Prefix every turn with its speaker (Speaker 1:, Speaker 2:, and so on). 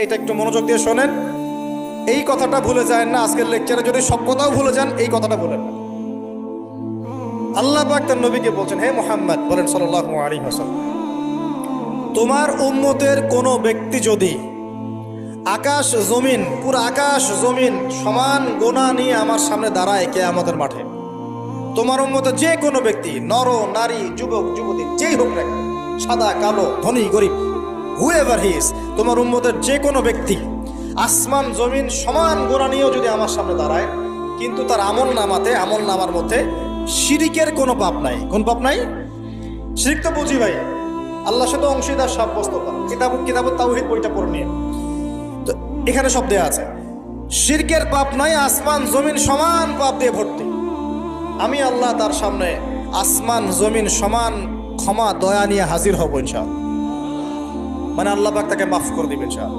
Speaker 1: এটা একটু মনোযোগ দিয়ে শোনেন। এই কথাটা ভুলে যায় না, আজকের লেকচারে যদি সব কথাও ভুলে যান এই কথাটা ভুলেন না। আল্লাহ পাক তার নবীকে বলছেন, হে মুহাম্মদ বলেন সাল্লাল্লাহু আলাইহি ওয়াসাল্লাম, তোমার উম্মতের কোনো ব্যক্তি যদি আকাশ জমিন, পুরো আকাশ জমিন সমান গোনা নিয়ে আমার সামনে দাঁড়ায় কিয়ামতের মাঠে, তোমার উম্মতের যে কোনো ব্যক্তি, নর নারী যুবক যুবতী যেই হোক না, সাদা কালো ধনী গরিব, হুএভার হি ইজ, তোমার উম্মতের যে কোনো ব্যক্তি আসমান জমিন সমান গোনা নিয়েও যদি আমার সামনে দাঁড়ায়, কিন্তু তার আমল নামার মধ্যে শিরিকের কোনো পাপ নাই। কোন পাপ নাই? শিরিক তো বুঝি ভাই, আল্লাহর সাথে অংশীদার সাব্যস্ত করা। কিতাব তাওহীদ বইটা পড়ে নিয়ে তো এখানে সব দেয়া আছে। শিরকের পাপ নাই, আসমান জমিন সমান পাপ দিয়ে ভর্তি। আমি আল্লাহ তার সামনে আসমান জমিন সমান ক্ষমা দয়া নিয়ে হাজির হব ইনশাআল্লাহ। মানে আল্লাহ পাক তাকে মাফ করে দিবেন ইনশাআল্লাহ।